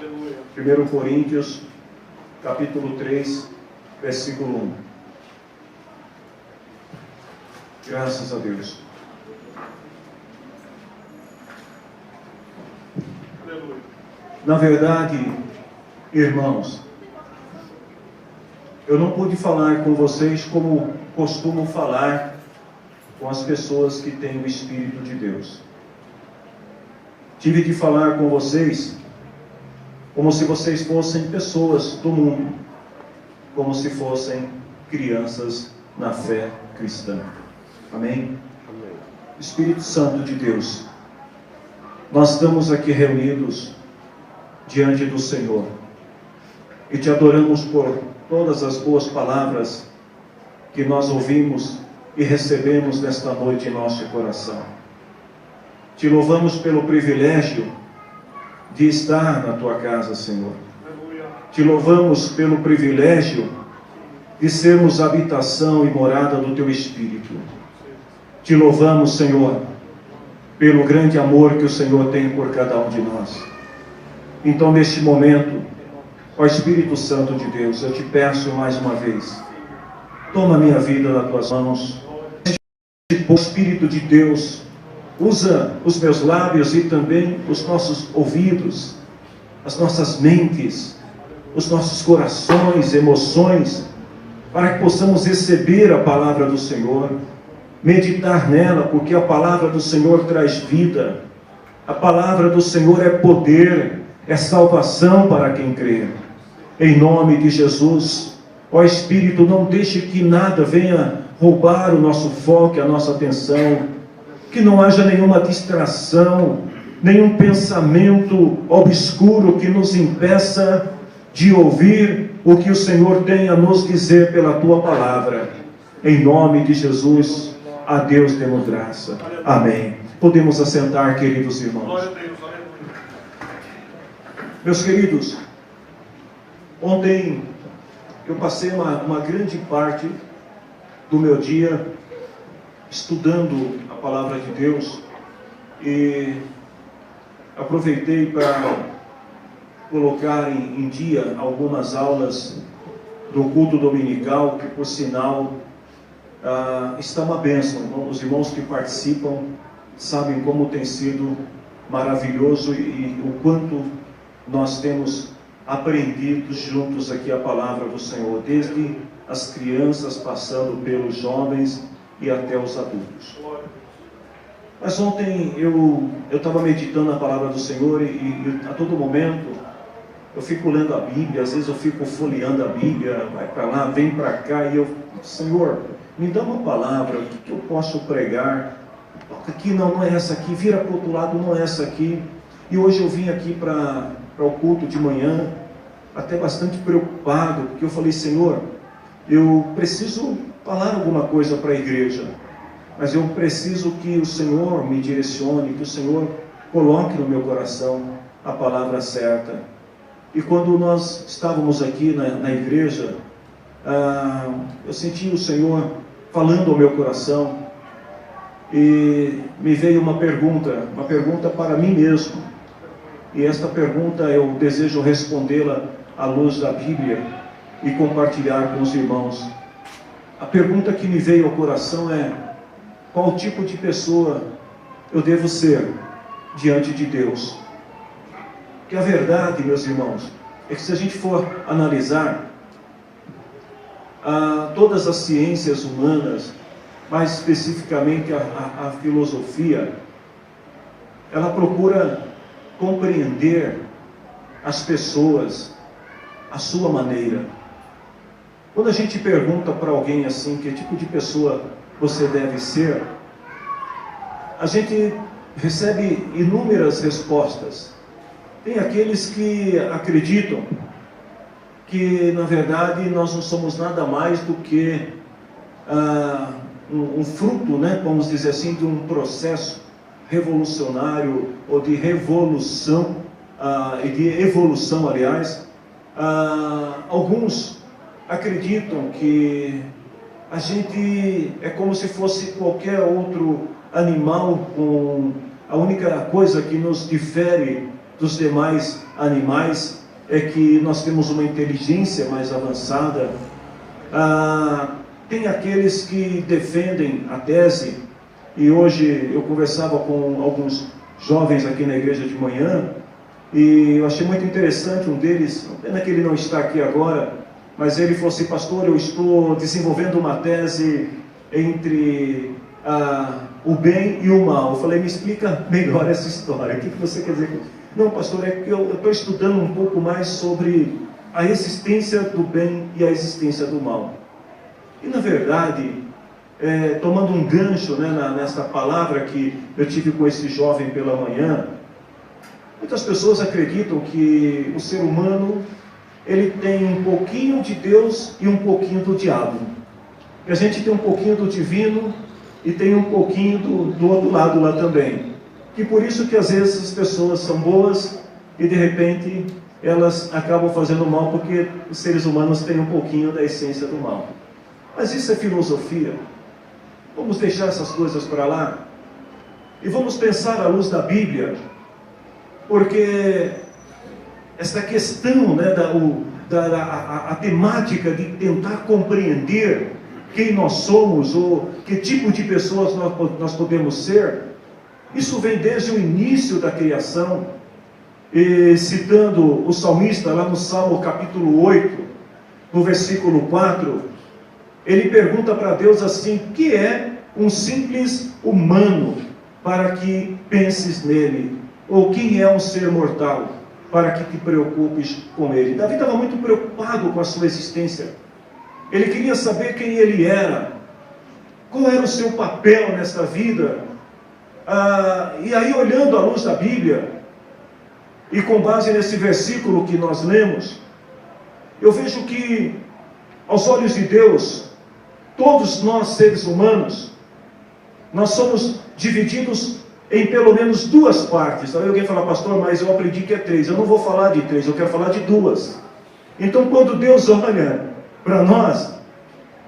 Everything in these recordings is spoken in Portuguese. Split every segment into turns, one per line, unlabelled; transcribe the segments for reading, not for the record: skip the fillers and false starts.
1 Coríntios, capítulo 3, versículo 1. Graças a Deus. Na verdade, irmãos, eu não pude falar com vocês como costumo falar com as pessoas que têm o Espírito de Deus. Tive de falar com vocês como se vocês fossem pessoas do mundo, como se fossem crianças na fé cristã. Amém? Amém. Espírito Santo de Deus, nós estamos aqui reunidos diante do Senhor e te adoramos por todas as boas palavras que nós ouvimos e recebemos nesta noite em nosso coração. Te louvamos pelo privilégio de estar na tua casa, Senhor. Te louvamos pelo privilégio de sermos habitação e morada do teu Espírito. Te louvamos, Senhor, pelo grande amor que o Senhor tem por cada um de nós. Então, neste momento, ó Espírito Santo de Deus, eu te peço mais uma vez, toma a minha vida nas tuas mãos. O Espírito de Deus, usa os meus lábios e também os nossos ouvidos, as nossas mentes, os nossos corações, emoções, para que possamos receber a palavra do Senhor, meditar nela, porque a palavra do Senhor traz vida, a palavra do Senhor é poder, é salvação para quem crê. Em nome de Jesus, ó Espírito, não deixe que nada venha roubar o nosso foco, a nossa atenção, que não haja nenhuma distração, nenhum pensamento obscuro que nos impeça de ouvir o que o Senhor tem a nos dizer pela tua palavra. Em nome de Jesus, a Deus demos graça. Amém. Podemos assentar, queridos irmãos. Meus queridos, ontem eu passei uma grande parte do meu dia estudando a palavra de Deus e aproveitei para colocar em dia algumas aulas do culto dominical, que por sinal está uma bênção. Os irmãos que participam sabem como tem sido maravilhoso e o quanto nós temos aprendido juntos aqui a palavra do Senhor, desde as crianças, passando pelos jovens e até os adultos. Mas ontem eu estava meditando na palavra do Senhor e a todo momento eu fico lendo a Bíblia, às vezes eu fico folheando a Bíblia, vai para lá, vem para cá, e eu, Senhor, me dá uma palavra, o que eu posso pregar? Toca aqui, não é essa aqui, vira para o outro lado, não é essa aqui. E hoje eu vim aqui para o culto de manhã, até bastante preocupado, porque eu falei, Senhor, eu preciso falar alguma coisa para a igreja, mas eu preciso que o Senhor me direcione, que o Senhor coloque no meu coração a palavra certa. E quando nós estávamos aqui na igreja, eu senti o Senhor falando ao meu coração, e me veio uma pergunta para mim mesmo. E esta pergunta eu desejo respondê-la à luz da Bíblia e compartilhar com os irmãos. A pergunta que me veio ao coração é: qual tipo de pessoa eu devo ser diante de Deus? Porque a verdade, meus irmãos, é que se a gente for analisar todas as ciências humanas, mais especificamente a filosofia, ela procura compreender as pessoas à sua maneira. Quando a gente pergunta para alguém assim, que tipo de pessoa você deve ser, a gente recebe inúmeras respostas. Tem aqueles que acreditam que, na verdade, nós não somos nada mais do que um fruto, né, vamos dizer assim, de um processo revolucionário ou de revolução e de evolução, aliás. Alguns acreditam que a gente é como se fosse qualquer outro animal, com a única coisa que nos difere dos demais animais é que nós temos uma inteligência mais avançada. Tem aqueles que defendem a tese, e hoje eu conversava com alguns jovens aqui na igreja de manhã, e eu achei muito interessante um deles, pena que ele não está aqui agora, mas ele falou assim: pastor, eu estou desenvolvendo uma tese entre o bem e o mal. Eu falei: me explica melhor essa história, o que você quer dizer? Não, pastor, é que eu estou estudando um pouco mais sobre a existência do bem e a existência do mal. E na verdade, tomando um gancho, né, nessa palavra que eu tive com esse jovem pela manhã, muitas pessoas acreditam que o ser humano, ele tem um pouquinho de Deus e um pouquinho do diabo. Que a gente tem um pouquinho do divino e tem um pouquinho do outro lado lá também. E por isso que às vezes as pessoas são boas e de repente elas acabam fazendo mal, porque os seres humanos têm um pouquinho da essência do mal. Mas isso é filosofia. Vamos deixar essas coisas para lá e vamos pensar à luz da Bíblia, porque essa questão, né, a temática de tentar compreender quem nós somos ou que tipo de pessoas nós podemos ser, isso vem desde o início da criação. E citando o salmista lá no Salmo capítulo 8, no versículo 4, ele pergunta para Deus assim: o que é um simples humano para que penses nele? Ou quem é um ser mortal para que te preocupes com ele? Davi estava muito preocupado com a sua existência. Ele queria saber quem ele era, qual era o seu papel nesta vida. E aí, olhando à luz da Bíblia, e com base nesse versículo que nós lemos, eu vejo que, aos olhos de Deus, todos nós, seres humanos, nós somos divididos em pelo menos duas partes. Aí alguém fala: pastor, mas eu aprendi que é 3. Eu não vou falar de 3, eu quero falar de 2. Então, quando Deus olha para nós,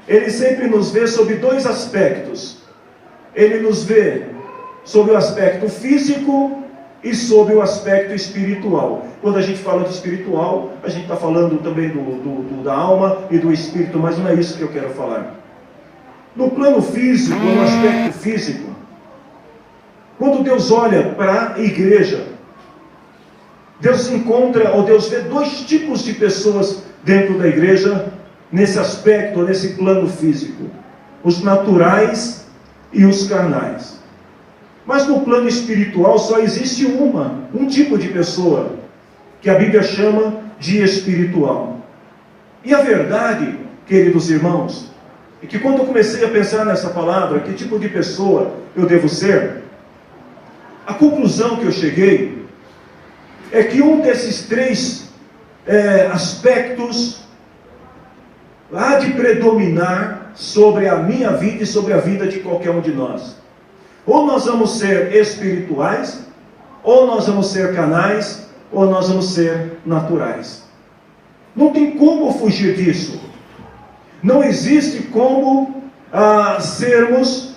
Ele sempre nos vê sob 2 aspectos. Ele nos vê sob o aspecto físico e sob o aspecto espiritual. Quando a gente fala de espiritual, a gente está falando também da alma e do espírito, mas não é isso que eu quero falar. No plano físico, no aspecto físico, quando Deus olha para a igreja, Deus encontra, ou Deus vê 2 tipos de pessoas dentro da igreja, nesse aspecto, nesse plano físico: os naturais e os carnais. Mas no plano espiritual só existe um tipo de pessoa, que a Bíblia chama de espiritual. E a verdade, queridos irmãos, é que quando eu comecei a pensar nessa palavra, que tipo de pessoa eu devo ser, a conclusão que eu cheguei é que um desses 3 aspectos há de predominar sobre a minha vida e sobre a vida de qualquer um de nós. Ou nós vamos ser espirituais, ou nós vamos ser carnais, ou nós vamos ser naturais. Não tem como fugir disso. Não existe como sermos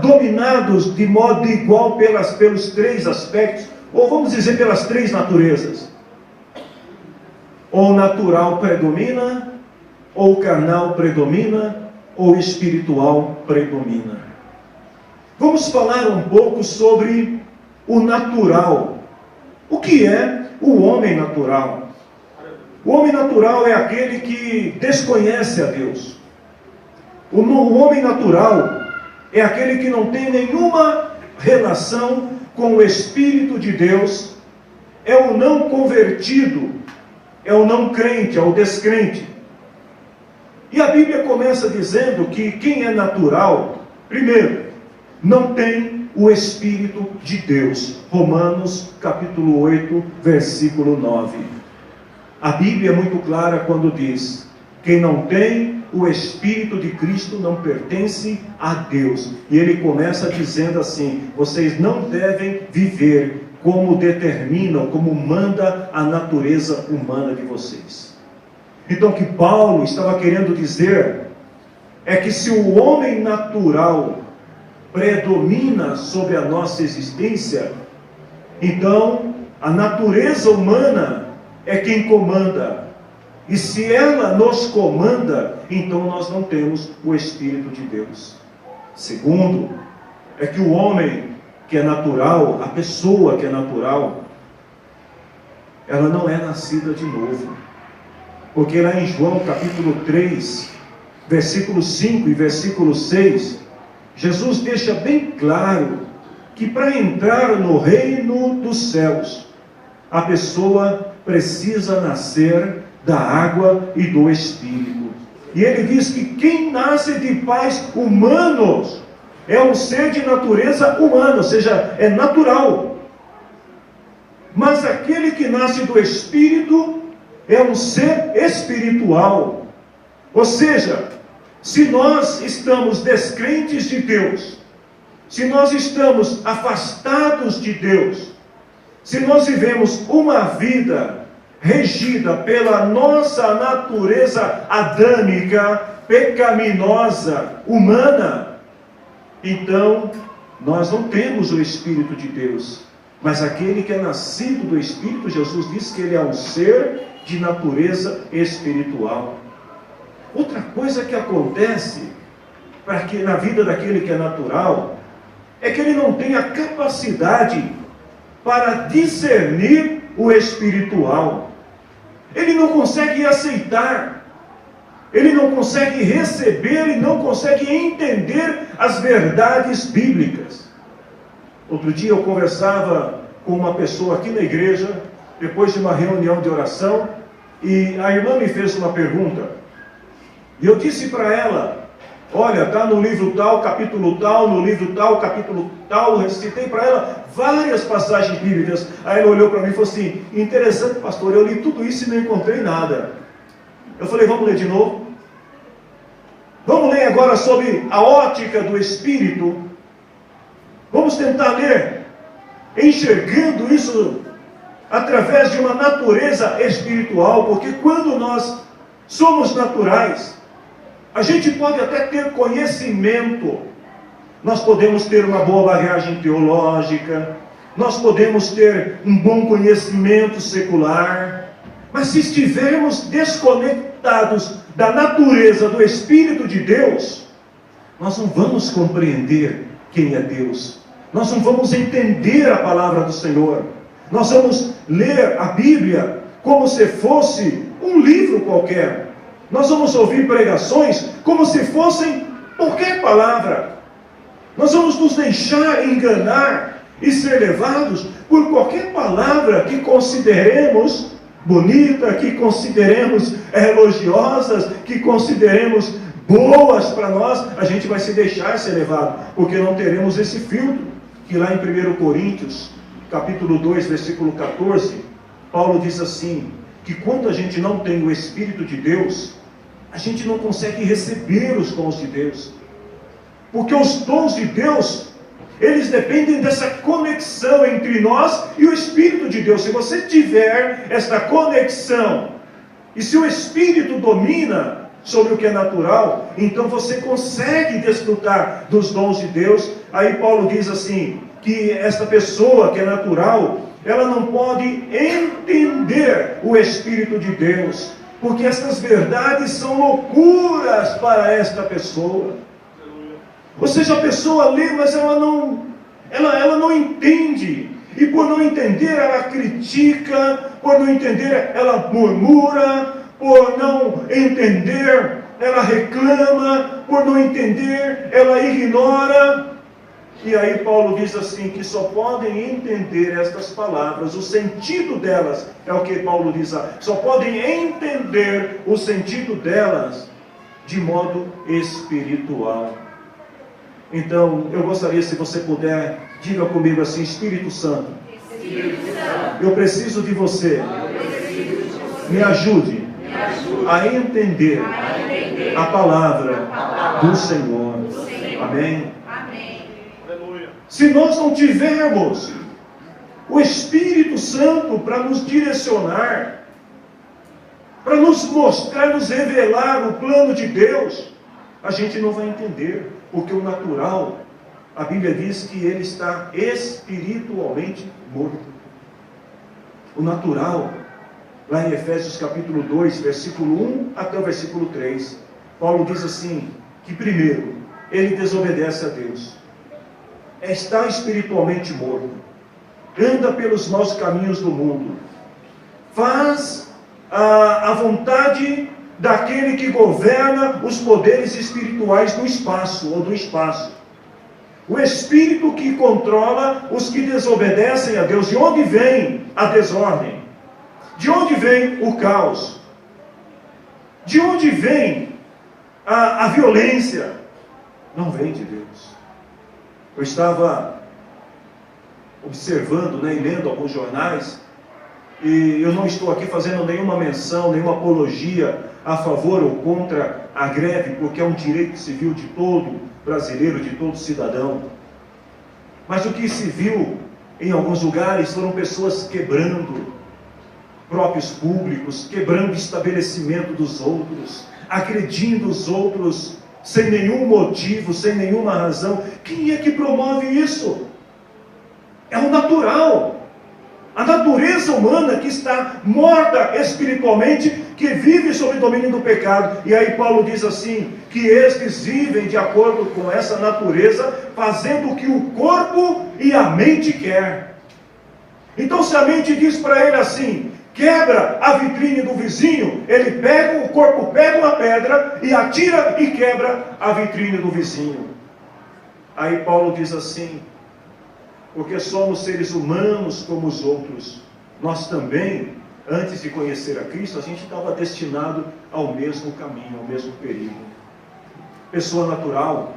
dominados de modo igual pelos 3 aspectos, ou vamos dizer pelas 3 naturezas. Ou natural predomina, ou carnal predomina, ou espiritual predomina. Vamos falar um pouco sobre o natural. O que é o homem natural? O homem natural é aquele que desconhece a Deus. O homem natural é aquele que não tem nenhuma relação com o Espírito de Deus, é o não convertido, é o não crente, é o descrente. E a Bíblia começa dizendo que quem é natural, primeiro, não tem o Espírito de Deus. Romanos capítulo 8, versículo 9. A Bíblia é muito clara quando diz: quem não tem o Espírito de Cristo não pertence a Deus. E ele começa dizendo assim: vocês não devem viver como determinam, como manda a natureza humana de vocês. Então o que Paulo estava querendo dizer é que se o homem natural predomina sobre a nossa existência, então A natureza humana é quem comanda. E se ela nos comanda, então nós não temos o Espírito de Deus. Segundo, é que o homem que é natural, a pessoa que é natural, ela não é nascida de novo. Porque lá em João capítulo 3, versículo 5 e versículo 6, Jesus deixa bem claro que para entrar no reino dos céus, a pessoa precisa nascer da água e do Espírito. E ele diz que quem nasce de pais humanos é um ser de natureza humana, ou seja, é natural. Mas aquele que nasce do Espírito é um ser espiritual. Ou seja, se nós estamos descrentes de Deus, se nós estamos afastados de Deus, se nós vivemos uma vida regida pela nossa natureza adâmica, pecaminosa, humana, então nós não temos o Espírito de Deus. Mas aquele que é nascido do Espírito, Jesus diz que ele é um ser de natureza espiritual. Outra coisa que acontece na vida daquele que é natural é que ele não tem a capacidade para discernir o espiritual. Ele não consegue aceitar, ele não consegue receber e não consegue entender as verdades bíblicas. Outro dia eu conversava com uma pessoa aqui na igreja, depois de uma reunião de oração, e a irmã me fez uma pergunta. E eu disse para ela: olha, está no livro tal, capítulo tal, no livro tal, capítulo tal. Eu citei para ela várias passagens bíblicas. Aí ela olhou para mim e falou assim: interessante, pastor, eu li tudo isso e não encontrei nada. Eu falei: vamos ler de novo? Vamos ler agora sobre a ótica do Espírito. Vamos tentar ler, enxergando isso através de uma natureza espiritual, porque quando nós somos naturais, a gente pode até ter conhecimento, nós podemos ter uma boa bagagem teológica, nós podemos ter um bom conhecimento secular, mas se estivermos desconectados da natureza do Espírito de Deus, nós não vamos compreender quem é Deus, nós não vamos entender a palavra do Senhor, nós vamos ler a Bíblia como se fosse um livro qualquer, nós vamos ouvir pregações como se fossem qualquer palavra, nós vamos nos deixar enganar e ser levados por qualquer palavra que consideremos bonita, que consideremos elogiosas, que consideremos boas para nós. A gente vai se deixar ser levado, porque não teremos esse filtro, que lá em 1 Coríntios, capítulo 2, versículo 14, Paulo diz assim, que quando a gente não tem o Espírito de Deus, a gente não consegue receber os dons de Deus, porque os dons de Deus, eles dependem dessa conexão entre nós e o Espírito de Deus. Se você tiver esta conexão, e se o Espírito domina sobre o que é natural, então você consegue desfrutar dos dons de Deus. Aí Paulo diz assim, que esta pessoa que é natural, ela não pode entender o Espírito de Deus, porque estas verdades são loucuras para esta pessoa. Ou seja, a pessoa lê, mas ela não entende. E por não entender, ela critica, por não entender, ela murmura, por não entender, ela reclama, por não entender, ela ignora. E aí Paulo diz assim, que só podem entender estas palavras, o sentido delas, é o que Paulo diz, só podem entender o sentido delas de modo espiritual. Então, eu gostaria, se você puder, diga comigo assim: Espírito Santo, eu preciso de você, me ajude a entender a palavra do Senhor. Amém? Se nós não tivermos o Espírito Santo para nos direcionar, para nos mostrar, nos revelar o plano de Deus, a gente não vai entender, porque o natural, a Bíblia diz que ele está espiritualmente morto. o natural. Lá em Efésios capítulo 2, versículo 1 até o versículo 3, Paulo diz assim, que primeiro, ele desobedece a Deus, está espiritualmente morto, anda pelos maus caminhos do mundo, faz a vontade daquele que governa os poderes espirituais do espaço, ou do espaço. O espírito que controla os que desobedecem a Deus. De onde vem a desordem? De onde vem o caos? De onde vem a violência? Não vem de Deus. Eu estava observando, e lendo alguns jornais, e eu não estou aqui fazendo nenhuma menção, nenhuma apologia a favor ou contra a greve, porque é um direito civil de todo brasileiro, de todo cidadão. Mas o que se viu em alguns lugares foram pessoas quebrando próprios públicos, quebrando o estabelecimento dos outros, agredindo os outros sem nenhum motivo, sem nenhuma razão. Quem é que promove isso? É o natural. A natureza humana que está morta espiritualmente, que vive sob o domínio do pecado. E aí Paulo diz assim, que estes vivem de acordo com essa natureza, fazendo o que o corpo e a mente quer. Então se a mente diz para ele assim, quebra a vitrine do vizinho, ele pega, o corpo pega uma pedra e atira e quebra a vitrine do vizinho. Aí Paulo diz assim, porque somos seres humanos como os outros, nós também, antes de conhecer a Cristo, a gente estava destinado ao mesmo caminho, ao mesmo perigo. Pessoa natural,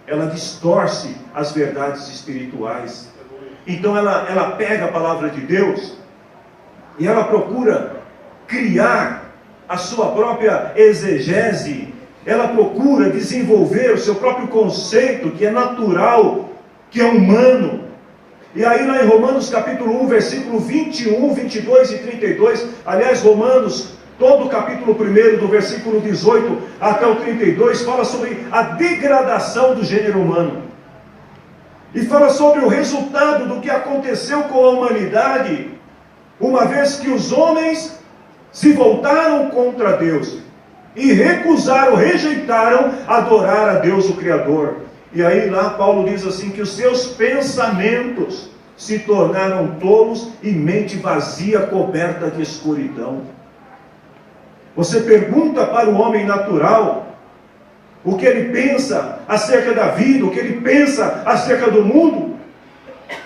ela distorce as verdades espirituais. Então ela pega a palavra de Deus e ela procura criar a sua própria exegese, ela procura desenvolver o seu próprio conceito, que é natural, que é humano. E aí lá em Romanos capítulo 1, versículo 21, 22 e 32, aliás, Romanos, todo o capítulo 1, do versículo 18 até o 32, fala sobre a degradação do gênero humano. E fala sobre o resultado do que aconteceu com a humanidade, uma vez que os homens se voltaram contra Deus e recusaram, rejeitaram adorar a Deus o Criador. E aí lá Paulo diz assim, que os seus pensamentos se tornaram tolos e mente vazia, coberta de escuridão. Você pergunta para o homem natural o que ele pensa acerca da vida, o que ele pensa acerca do mundo,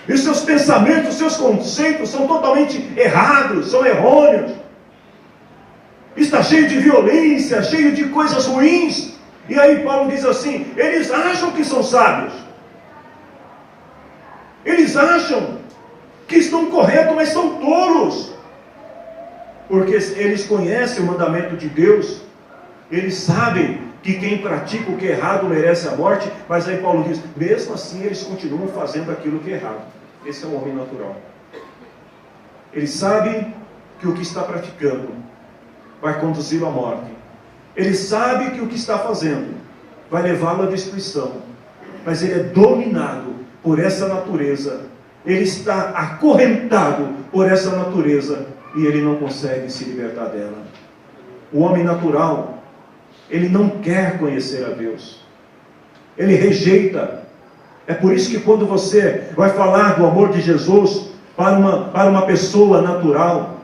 e os seus pensamentos, os seus conceitos são totalmente errados, são errôneos. Está cheio de violência, cheio de coisas ruins. E aí Paulo diz assim, eles acham que são sábios. Eles acham que estão corretos, mas são tolos. Porque eles conhecem o mandamento de Deus. Eles sabem que quem pratica o que é errado merece a morte. Mas aí Paulo diz, mesmo assim eles continuam fazendo aquilo que é errado. Esse é o homem natural. Ele sabe que o que está praticando vai conduzi-lo à morte. Ele sabe que o que está fazendo vai levá-lo à destruição, mas ele é dominado por essa natureza, ele está acorrentado por essa natureza, e ele não consegue se libertar dela. O homem natural, ele não quer conhecer a Deus, ele rejeita. É por isso que quando você vai falar do amor de Jesus para uma pessoa natural,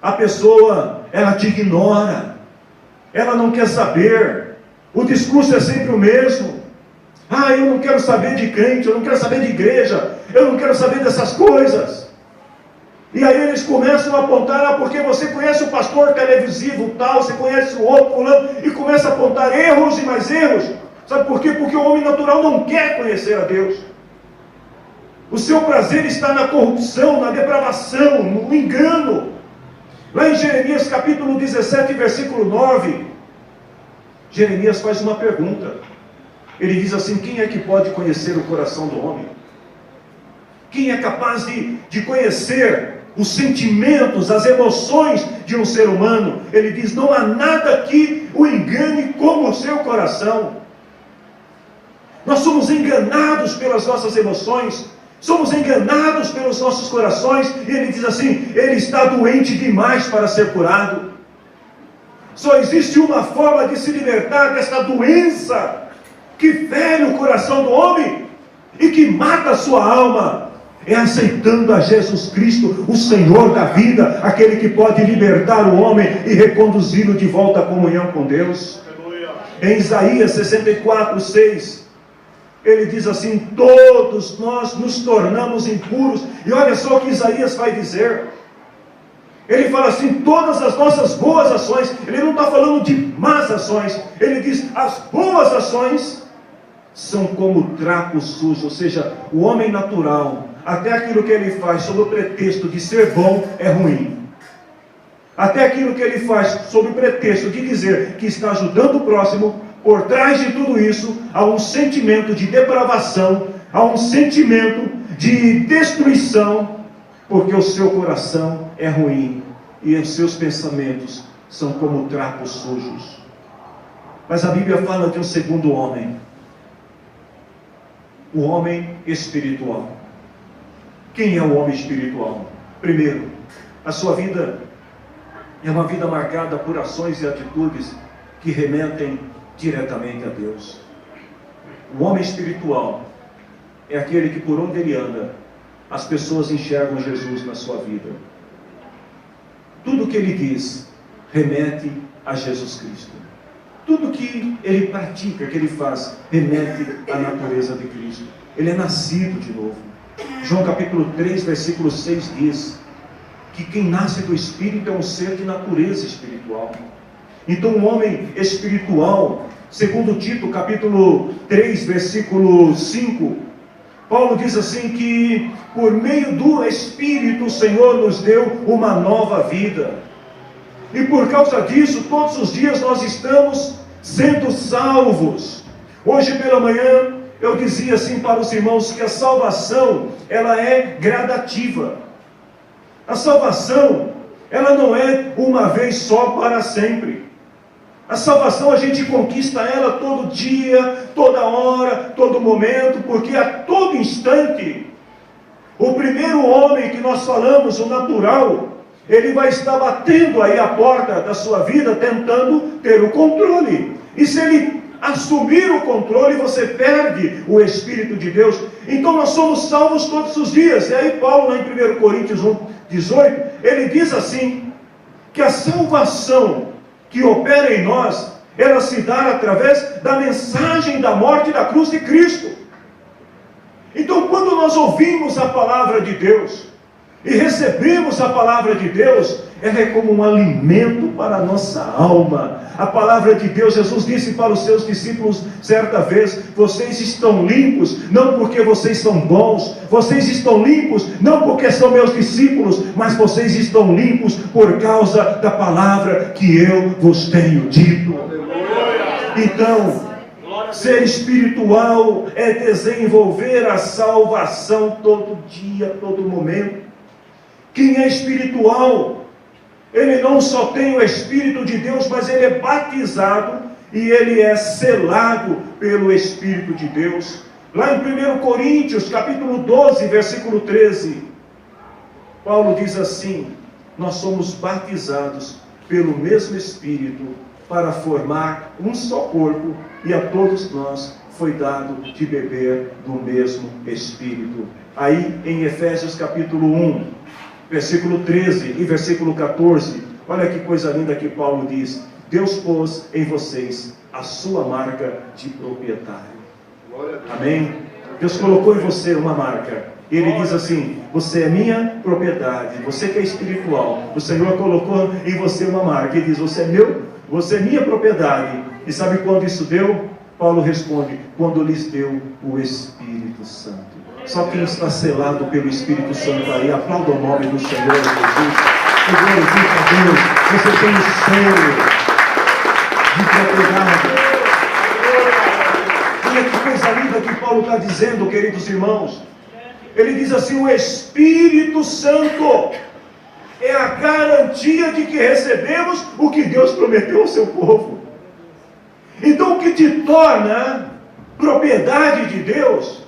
a pessoa, ela te ignora. Ela não quer saber. O discurso é sempre o mesmo. Eu não quero saber de crente, eu não quero saber de igreja, eu não quero saber dessas coisas. E aí eles começam a apontar, porque você conhece o pastor televisivo tal, você conhece o outro fulano, e começa a apontar erros e mais erros. Sabe por quê? Porque o homem natural não quer conhecer a Deus. O seu prazer está na corrupção, na depravação, no engano. Lá em Jeremias capítulo 17, versículo 9, Jeremias faz uma pergunta. Ele diz assim, quem é que pode conhecer o coração do homem? Quem é capaz de conhecer os sentimentos, as emoções de um ser humano? Ele diz, não há nada que o engane como o seu coração. Nós somos enganados pelas nossas emoções, Somos enganados pelos nossos corações, e ele diz assim: ele está doente demais para ser curado. Só existe uma forma de se libertar dessa doença que fere o coração do homem e que mata a sua alma. É aceitando a Jesus Cristo, o Senhor da vida, aquele que pode libertar o homem e reconduzi-lo de volta à comunhão com Deus. Em Isaías 64:6, ele diz assim: todos nós nos tornamos impuros. E olha só o que Isaías vai dizer. Ele fala assim: todas as nossas boas ações. Ele não está falando de más ações. Ele diz: as boas ações são como trapo sujo. Ou seja, o homem natural, até aquilo que ele faz sob o pretexto de ser bom, é ruim. Até aquilo que ele faz sob o pretexto de dizer que está ajudando o próximo, por trás de tudo isso, há um sentimento de depravação, há um sentimento de destruição, porque o seu coração é ruim e os seus pensamentos são como trapos sujos. Mas a Bíblia fala de um segundo homem, o homem espiritual. Quem é o homem espiritual? Primeiro, a sua vida é uma vida marcada por ações e atitudes que remetem diretamente a Deus. O homem espiritual é aquele que, por onde ele anda, as pessoas enxergam Jesus na sua vida. Tudo que ele diz remete a Jesus Cristo. Tudo que ele pratica, que ele faz, remete à natureza de Cristo. Ele é nascido de novo. João capítulo 3, versículo 6 diz que quem nasce do Espírito é um ser de natureza espiritual. Então o homem espiritual, segundo Tito capítulo 3, versículo 5, Paulo diz assim que por meio do Espírito o Senhor nos deu uma nova vida. E por causa disso, todos os dias nós estamos sendo salvos. Hoje pela manhã eu dizia assim para os irmãos que a salvação, ela é gradativa. A salvação, ela não é uma vez só para sempre. A salvação a gente conquista ela todo dia, toda hora, todo momento, porque a todo instante, o primeiro homem que nós falamos, o natural, ele vai estar batendo aí a porta da sua vida, tentando ter o controle. E se ele assumir o controle, você perde o Espírito de Deus. Então nós somos salvos todos os dias. E aí Paulo, lá em 1 Coríntios 1:18, ele diz assim, que a salvação que opera em nós, ela se dá através da mensagem da morte da cruz de Cristo. Então quando nós ouvimos a palavra de Deus, e recebemos a palavra de Deus, ela é como um alimento para a nossa alma. A palavra de Deus, Jesus disse para os seus discípulos certa vez: vocês estão limpos, não porque vocês são bons, vocês estão limpos, não porque são meus discípulos, mas vocês estão limpos por causa da palavra que eu vos tenho dito. Então, ser espiritual é desenvolver a salvação todo dia, todo momento. Quem é espiritual, ele não só tem o Espírito de Deus, mas ele é batizado e ele é selado pelo Espírito de Deus. Lá em 1 Coríntios, capítulo 12, versículo 13, Paulo diz assim: nós somos batizados pelo mesmo Espírito para formar um só corpo, e a todos nós foi dado de beber do mesmo Espírito. Aí em Efésios capítulo 1, versículo 13 e versículo 14, olha que coisa linda que Paulo diz: Deus pôs em vocês a sua marca de proprietário. Amém? Deus colocou em você uma marca. Ele diz assim: você é minha propriedade. Você que é espiritual, o Senhor colocou em você uma marca. Ele diz: você é meu, você é minha propriedade. E sabe quando isso deu? Paulo responde: quando lhes deu o Espírito Santo. Só quem está selado pelo Espírito Santo aí, aplauda o nome do Senhor Jesus. E glorifica a Deus. Você tem o selo de propriedade. Olha que coisa linda que Paulo está dizendo, queridos irmãos. Ele diz assim: o Espírito Santo é a garantia de que recebemos o que Deus prometeu ao seu povo. Então o que te torna propriedade de Deus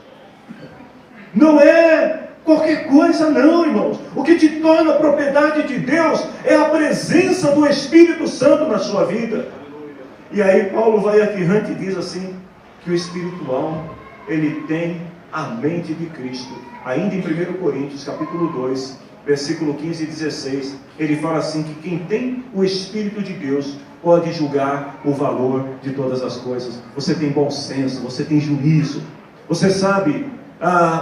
não é qualquer coisa não, irmãos. O que te torna propriedade de Deus é a presença do Espírito Santo na sua vida. E aí Paulo vai adiante e diz assim, que o espiritual, ele tem a mente de Cristo. Ainda em 1 Coríntios, capítulo 2, versículo 15 e 16, ele fala assim, que quem tem o Espírito de Deus pode julgar o valor de todas as coisas. Você tem bom senso, você tem juízo, você sabe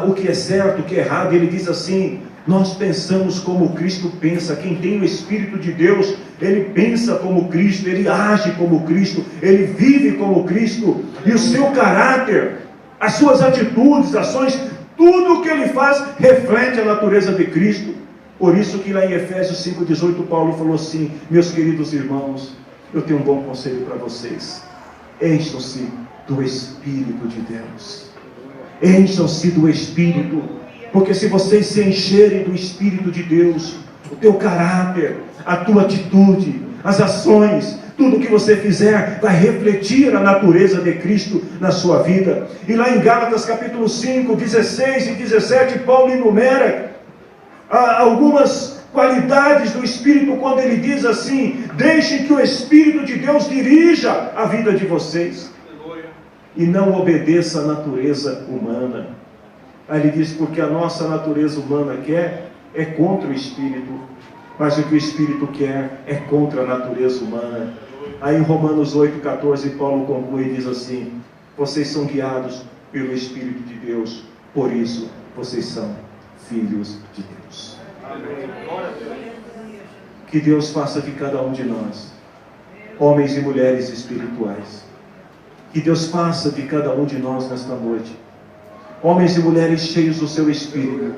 o que é certo, o que é errado. Ele diz assim, nós pensamos como Cristo pensa. Quem tem o Espírito de Deus, ele pensa como Cristo, ele age como Cristo, ele vive como Cristo, e o seu caráter, as suas atitudes, ações, tudo o que ele faz reflete a natureza de Cristo. Por isso que lá em Efésios 5,18 Paulo falou assim, meus queridos irmãos, eu tenho um bom conselho para vocês, encham-se do Espírito de Deus, encham-se do Espírito, porque se vocês se encherem do Espírito de Deus, o teu caráter, a tua atitude, as ações, tudo que você fizer vai refletir a natureza de Cristo na sua vida. E lá em Gálatas capítulo 5, 16 e 17, Paulo enumera algumas qualidades do Espírito, quando ele diz assim, deixem que o Espírito de Deus dirija a vida de vocês, e não obedeça à natureza humana. Aí ele diz, porque a nossa natureza humana quer, é contra o Espírito, mas o que o Espírito quer é contra a natureza humana. Aí em Romanos 8,14, Paulo conclui e diz assim, vocês são guiados pelo Espírito de Deus, por isso vocês são filhos de Deus. Amém. Que Deus faça de cada um de nós homens e mulheres espirituais. Que Deus faça de cada um de nós nesta noite homens e mulheres cheios do seu Espírito,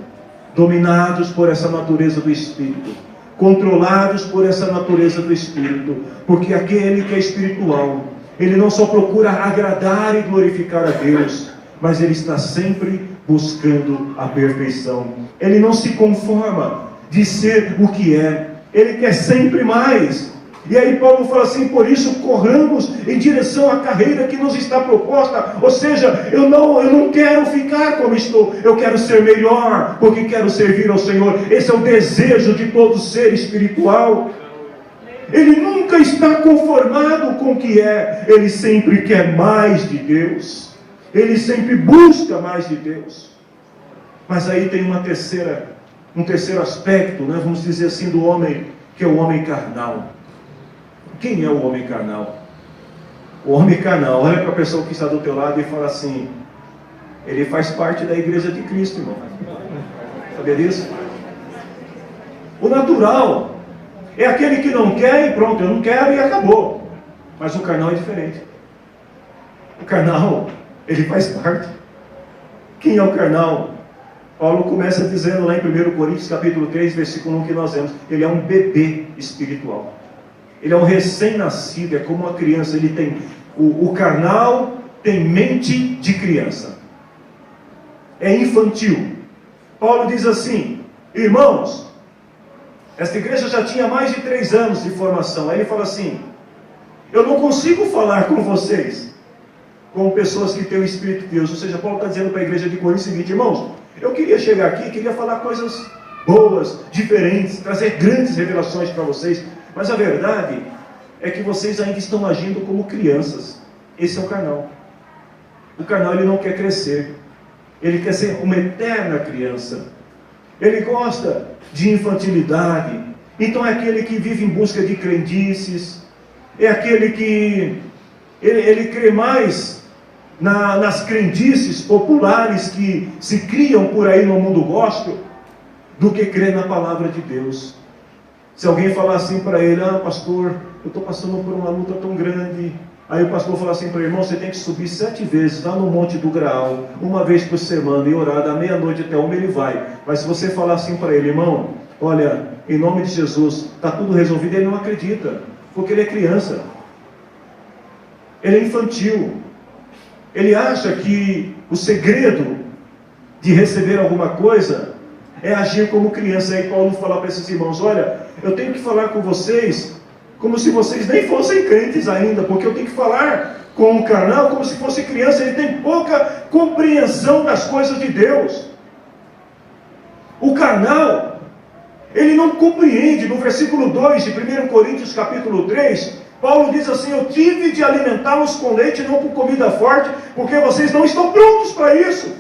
dominados por essa natureza do Espírito, controlados por essa natureza do Espírito, porque aquele que é espiritual, ele não só procura agradar e glorificar a Deus, mas ele está sempre buscando a perfeição. Ele não se conforma de ser o que é, ele quer sempre mais. E aí Paulo fala assim, por isso corramos em direção à carreira que nos está proposta. Ou seja, eu não quero ficar como estou, eu quero ser melhor, porque quero servir ao Senhor. Esse é o desejo de todo ser espiritual. Ele nunca está conformado com o que é, ele sempre quer mais de Deus, ele sempre busca mais de Deus. Mas aí tem um terceiro aspecto, né, vamos dizer assim, do homem, que é o homem carnal. Quem é o homem carnal? O homem carnal, olha para a pessoa que está do teu lado e fala assim, ele faz parte da igreja de Cristo, irmão. Sabia disso? O natural é aquele que não quer e pronto, eu não quero e acabou. Mas o carnal é diferente. O carnal, ele faz parte. Quem é o carnal? Paulo começa dizendo lá em 1 Coríntios capítulo 3, versículo 1 que nós vemos, ele é um bebê espiritual. Ele é um recém-nascido, é como uma criança. Ele tem, o carnal tem mente de criança, é infantil. Paulo diz assim, irmãos, esta igreja já tinha mais de 3 anos de formação. Aí ele fala assim, eu não consigo falar com vocês como pessoas que têm o Espírito de Deus. Ou seja, Paulo está dizendo para a igreja de Corinto o seguinte, irmãos, eu queria chegar aqui, queria falar coisas boas, diferentes, trazer grandes revelações para vocês, mas a verdade é que vocês ainda estão agindo como crianças. Esse é o carnal. O carnal, ele não quer crescer, ele quer ser uma eterna criança, ele gosta de infantilidade. Então é aquele que vive em busca de crendices, é aquele que ele crê mais nas crendices populares que se criam por aí no mundo gospel, do que crê na palavra de Deus. Se alguém falar assim para ele, pastor, eu estou passando por uma luta tão grande. Aí o pastor fala assim para ele, irmão, você tem que subir 7 vezes lá no Monte do Graal, uma vez por semana, e orar da meia-noite até 1, ele vai. Mas se você falar assim para ele, irmão, olha, em nome de Jesus, está tudo resolvido, ele não acredita, porque ele é criança, ele é infantil, ele acha que o segredo de receber alguma coisa é agir como criança. Aí Paulo fala para esses irmãos, olha, eu tenho que falar com vocês como se vocês nem fossem crentes ainda, porque eu tenho que falar com o carnal como se fosse criança. Ele tem pouca compreensão das coisas de Deus. O carnal, ele não compreende. No versículo 2 de 1 Coríntios capítulo 3, Paulo diz assim: eu tive de alimentá-los com leite, não com comida forte, porque vocês não estão prontos para isso.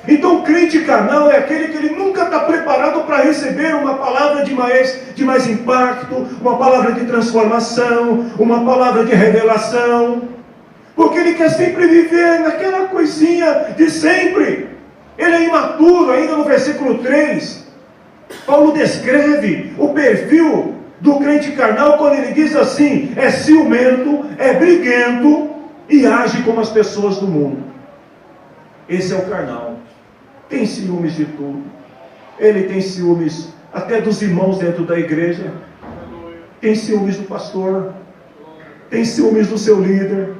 Então o crente carnal é aquele que ele nunca está preparado para receber uma palavra de mais impacto, uma palavra de transformação, uma palavra de revelação, porque ele quer sempre viver naquela coisinha de sempre. Ele é imaturo. Ainda no versículo 3, Paulo descreve o perfil do crente carnal quando ele diz assim: é ciumento, é briguento e age como as pessoas do mundo. Esse é o carnal. Tem ciúmes de tudo. Ele tem ciúmes até dos irmãos dentro da igreja. Tem ciúmes do pastor. Tem ciúmes do seu líder.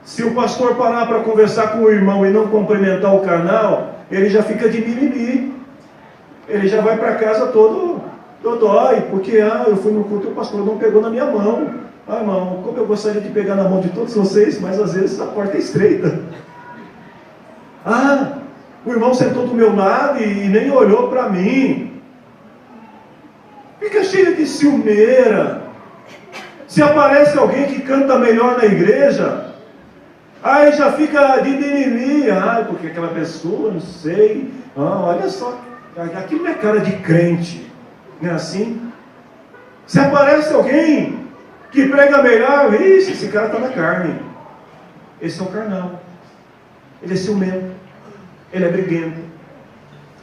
Se o pastor parar para conversar com o irmão e não cumprimentar o carnal, ele já fica de mimimi. Ele já vai para casa todo dói, porque eu fui no culto e o pastor não pegou na minha mão. Irmão, como eu gostaria de pegar na mão de todos vocês, mas às vezes a porta é estreita. O irmão sentou do meu lado e nem olhou para mim. Fica cheio de ciumeira. Se aparece alguém que canta melhor na igreja, aí já fica de mimimi. Porque aquela pessoa, não sei. Olha só, aquilo não é cara de crente. Não é assim? Se aparece alguém que prega melhor, esse cara está na carne. Esse é o carnal. Ele é ciumento. Ele é briguento.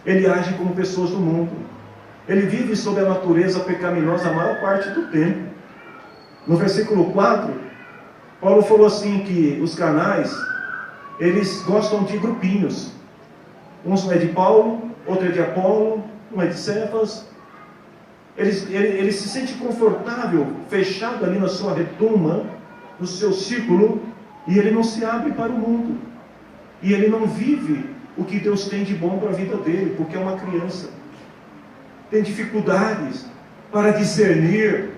Ele age como pessoas do mundo. Ele vive sob a natureza pecaminosa a maior parte do tempo. No versículo 4, Paulo falou assim que os carnais, eles gostam de grupinhos. Um é de Paulo, outro é de Apolo, um é de Cefas. Ele se sente confortável, fechado ali na sua retuma, no seu círculo, e ele não se abre para o mundo. E ele não vive o que Deus tem de bom para a vida dele, porque é uma criança. Tem dificuldades para discernir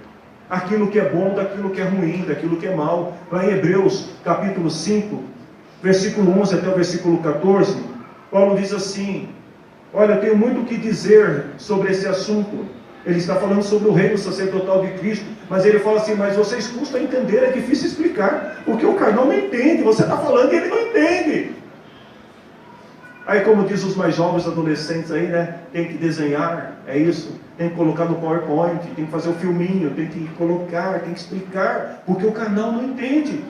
aquilo que é bom daquilo que é ruim, daquilo que é mal. Lá em Hebreus capítulo 5, versículo 11 até o versículo 14, Paulo diz assim: olha, eu tenho muito o que dizer sobre esse assunto. Ele está falando sobre o reino sacerdotal de Cristo, mas ele fala assim: mas vocês custam a entender, é difícil explicar, porque o carnal não entende. Você está falando e ele não entende. Aí, como diz os mais jovens adolescentes aí, né? Tem que desenhar, é isso. Tem que colocar no PowerPoint, tem que fazer o filminho, tem que colocar, tem que explicar, porque o carnal não entende.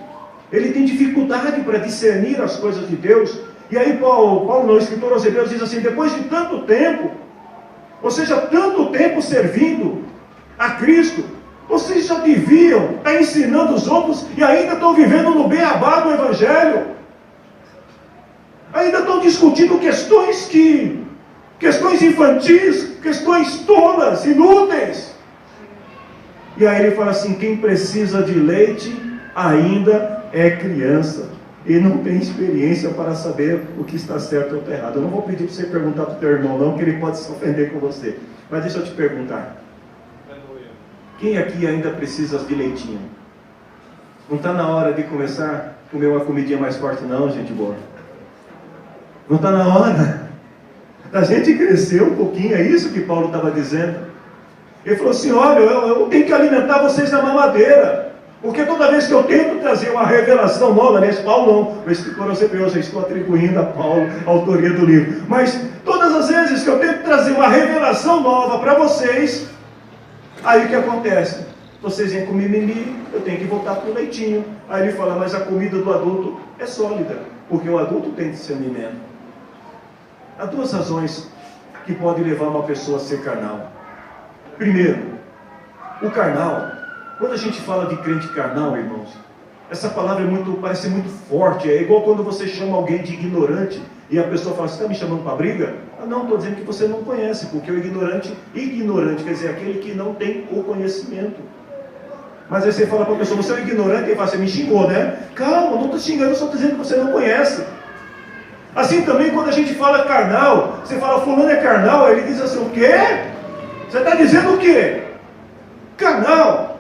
Ele tem dificuldade para discernir as coisas de Deus. E aí Paulo, no escritor aos Hebreus, diz assim: depois de tanto tempo, ou seja, tanto tempo servindo a Cristo, vocês já deviam estar ensinando os outros e ainda estão vivendo no beabá do Evangelho. Ainda estão discutindo questões infantis, questões tolas, inúteis. E aí ele fala assim: quem precisa de leite ainda é criança e não tem experiência para saber o que está certo ou está errado. Eu não vou pedir para você perguntar para o teu irmão não, que ele pode se ofender com você. Mas deixa eu te perguntar: quem aqui ainda precisa de leitinho? Não está na hora de começar a comer uma comidinha mais forte não, gente boa? Não está na hora da gente crescer um pouquinho? É isso que Paulo estava dizendo. Ele falou assim: olha, eu tenho que alimentar vocês na mamadeira, porque toda vez que eu tento trazer uma revelação nova, aliás, Paulo não, o escritor aos Hebreus, eu estou atribuindo a Paulo a autoria do livro, mas todas as vezes que eu tento trazer uma revelação nova para vocês, aí o que acontece? Vocês vêm com mimimi, eu tenho que voltar para o leitinho. Aí ele fala: mas a comida do adulto é sólida, porque o adulto tem discernimento. Há duas razões que podem levar uma pessoa a ser carnal. Primeiro, o carnal. Quando a gente fala de crente carnal, irmãos, essa palavra parece muito forte. É igual quando você chama alguém de ignorante e a pessoa fala: você está me chamando para briga? Não, estou dizendo que você não conhece, porque o ignorante quer dizer aquele que não tem o conhecimento. Mas aí você fala para a pessoa: você é um ignorante, e fala: você me xingou, né? Calma, não estou xingando, eu só estou dizendo que você não conhece. Assim também quando a gente fala carnal, você fala fulano é carnal, ele diz assim: o quê? Você está dizendo o quê? Carnal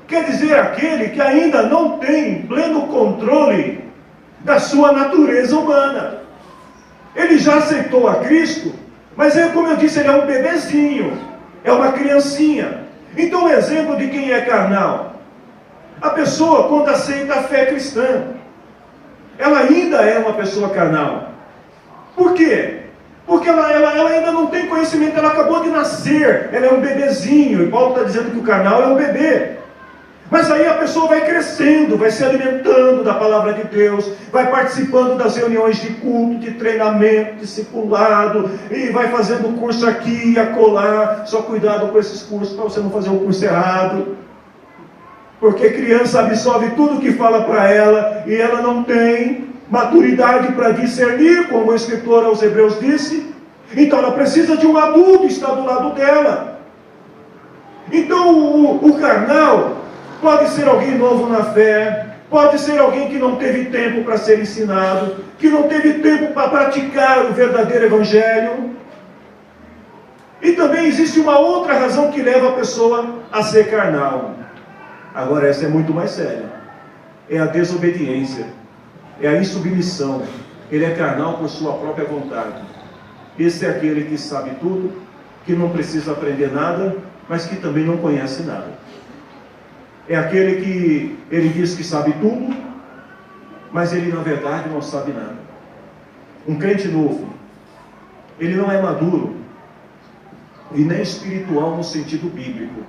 quer dizer aquele que ainda não tem pleno controle da sua natureza humana. Ele já aceitou a Cristo, mas como eu disse, ele é um bebezinho, é uma criancinha. Então, o exemplo de quem é carnal, a pessoa, quando aceita a fé cristã, ela ainda é uma pessoa carnal. Por quê? Porque ela ainda não tem conhecimento, ela acabou de nascer, ela é um bebezinho, e Paulo está dizendo que o carnal é um bebê. Mas aí a pessoa vai crescendo, vai se alimentando da palavra de Deus, vai participando das reuniões de culto, de treinamento, discipulado, e vai fazendo curso aqui e acolá. Só cuidado com esses cursos para você não fazer o curso errado. Porque criança absorve tudo que fala para ela, e ela não tem maturidade para discernir, como o escritor aos Hebreus disse. Então ela precisa de um adulto estar do lado dela. Então o carnal pode ser alguém novo na fé, pode ser alguém que não teve tempo para ser ensinado, que não teve tempo para praticar o verdadeiro evangelho. E também existe uma outra razão que leva a pessoa a ser carnal. Agora essa é muito mais séria. É a desobediência, é a insubmissão. Ele é carnal por sua própria vontade. Esse é aquele que sabe tudo, que não precisa aprender nada, mas que também não conhece nada. É aquele que ele diz que sabe tudo, mas ele na verdade não sabe nada. Um crente novo, ele não é maduro e nem espiritual no sentido bíblico.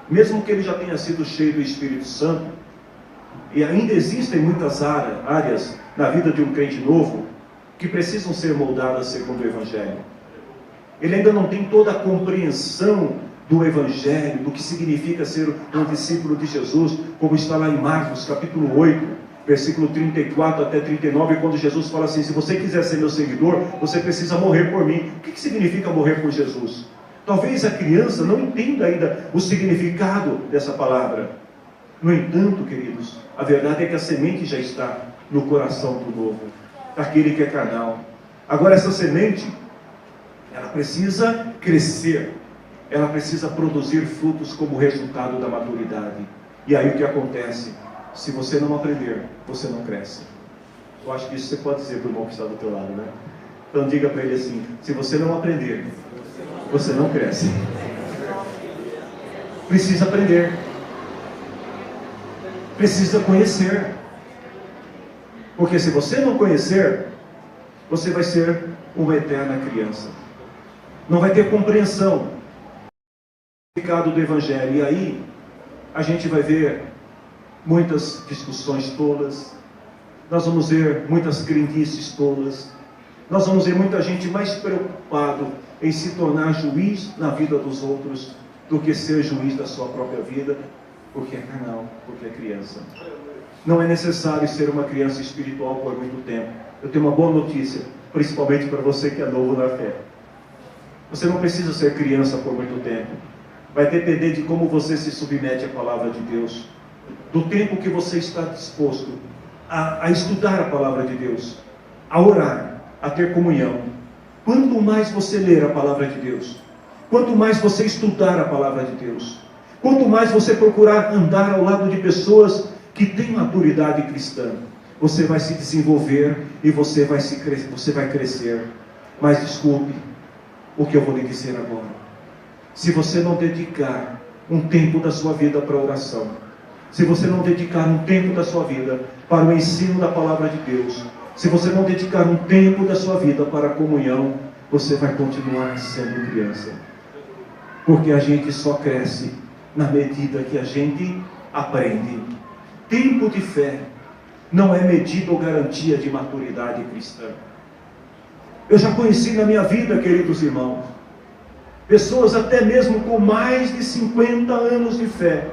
Mesmo que ele já tenha sido cheio do Espírito Santo, e ainda existem muitas áreas na vida de um crente novo que precisam ser moldadas segundo o Evangelho. Ele ainda não tem toda a compreensão do Evangelho, do que significa ser um discípulo de Jesus, como está lá em Marcos, capítulo 8, versículo 34 até 39, quando Jesus fala assim: se você quiser ser meu seguidor, você precisa morrer por mim. O que significa morrer por Jesus? Talvez a criança não entenda ainda o significado dessa palavra. No entanto, queridos, a verdade é que a semente já está no coração do novo, daquele que é carnal. Agora essa semente, ela precisa crescer, ela precisa produzir frutos como resultado da maturidade. E aí o que acontece? Se você não aprender, você não cresce. Eu acho que isso você pode dizer para o irmão que está do teu lado, né? Então diga para ele assim: se você não aprender, você não cresce. Precisa aprender, precisa conhecer. Porque se você não conhecer, você vai ser uma eterna criança, não vai ter compreensão do significado do Evangelho. E aí a gente vai ver muitas discussões tolas, nós vamos ver muitas crendices tolas, nós vamos ver muita gente mais preocupado em se tornar juiz na vida dos outros do que ser juiz da sua própria vida, porque é carnal, porque é criança. Não é necessário ser uma criança espiritual por muito tempo. Eu tenho uma boa notícia, principalmente para você que é novo na fé. Você não precisa ser criança por muito tempo. Vai depender de como você se submete à palavra de Deus, do tempo que você está disposto a estudar a palavra de Deus, a orar, a ter comunhão. Quanto mais você ler a palavra de Deus, quanto mais você estudar a palavra de Deus, quanto mais você procurar andar ao lado de pessoas que têm maturidade cristã, você vai se desenvolver e você vai crescer. Mas desculpe o que eu vou lhe dizer agora: se você não dedicar um tempo da sua vida para a oração, se você não dedicar um tempo da sua vida para o ensino da palavra de Deus, se você não dedicar um tempo da sua vida para a comunhão, você vai continuar sendo criança. Porque a gente só cresce na medida que a gente aprende. Tempo de fé não é medida ou garantia de maturidade cristã. Eu já conheci na minha vida, queridos irmãos, pessoas até mesmo com mais de 50 anos de fé,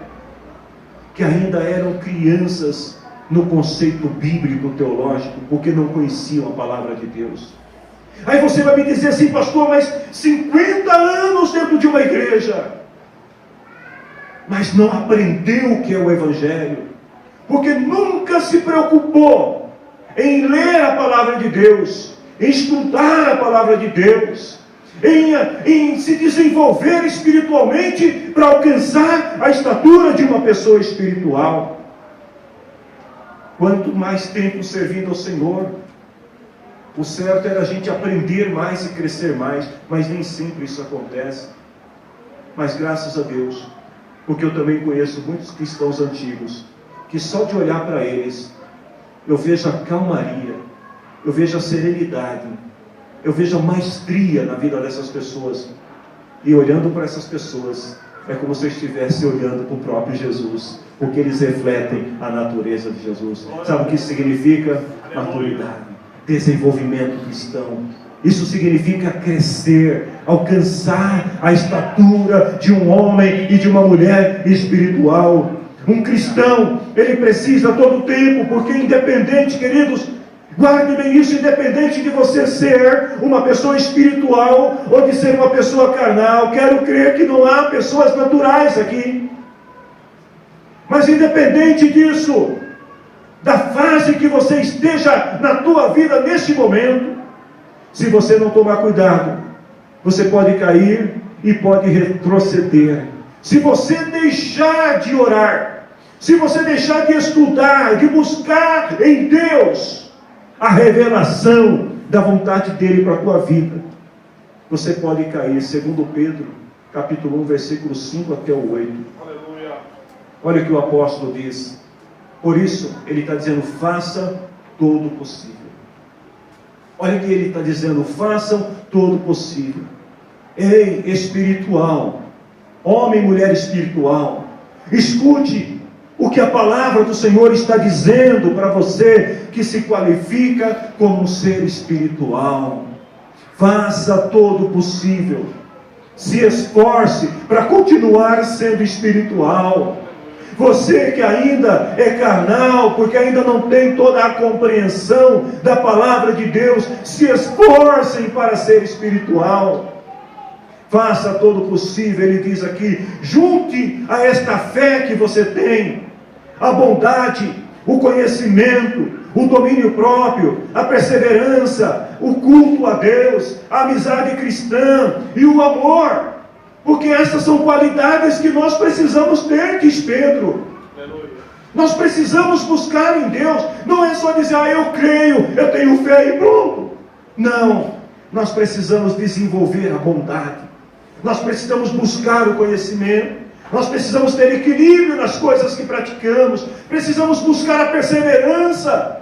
que ainda eram crianças no conceito bíblico teológico, porque não conheciam a palavra de Deus. Aí você vai me dizer assim: pastor, mas 50 anos dentro de uma igreja, mas não aprendeu o que é o Evangelho, porque nunca se preocupou em ler a palavra de Deus, em estudar a palavra de Deus, em se desenvolver espiritualmente para alcançar a estatura de uma pessoa espiritual. Quanto mais tempo servindo ao Senhor, O certo era a gente aprender mais e crescer mais, mas nem sempre isso acontece. Mas graças a Deus, porque eu também conheço muitos cristãos antigos, que só de olhar para eles, eu vejo a calmaria, eu vejo a serenidade, eu vejo a maestria na vida dessas pessoas. E olhando para essas pessoas, é como se eu estivesse olhando para o próprio Jesus, porque eles refletem a natureza de Jesus. Sabe o que isso significa? Maturidade, desenvolvimento cristão. Isso significa crescer, alcançar a estatura de um homem e de uma mulher espiritual. Um cristão, ele precisa todo o tempo, porque independente, queridos, guarde bem isso, independente de você ser uma pessoa espiritual ou de ser uma pessoa carnal, quero crer que não há pessoas naturais aqui. Mas independente disso, da fase que você esteja na tua vida neste momento, se você não tomar cuidado, você pode cair e pode retroceder. Se você deixar de orar, se você deixar de estudar, de buscar em Deus a revelação da vontade dele para a tua vida, você pode cair. Segundo Pedro, capítulo 1, versículo 5 até o 8. Aleluia. Olha o que o apóstolo diz. Por isso, ele está dizendo, faça todo o possível. Olha o que ele está dizendo, façam todo o possível. Ei, espiritual, homem e mulher espiritual, escute o que a palavra do Senhor está dizendo para você que se qualifica como um ser espiritual. Faça todo o possível, se esforce para continuar sendo espiritual. Você que ainda é carnal, porque ainda não tem toda a compreensão da palavra de Deus, se esforcem para ser espiritual. Faça todo o possível, ele diz aqui, junte a esta fé que você tem, a bondade, o conhecimento, o domínio próprio, a perseverança, o culto a Deus, a amizade cristã e o amor. Porque essas são qualidades que nós precisamos ter, diz Pedro. Aleluia. Nós precisamos buscar em Deus. Não é só dizer, eu creio, eu tenho fé e pronto. Não, nós precisamos desenvolver a bondade. Nós precisamos buscar o conhecimento. Nós precisamos ter equilíbrio nas coisas que praticamos. Precisamos buscar a perseverança,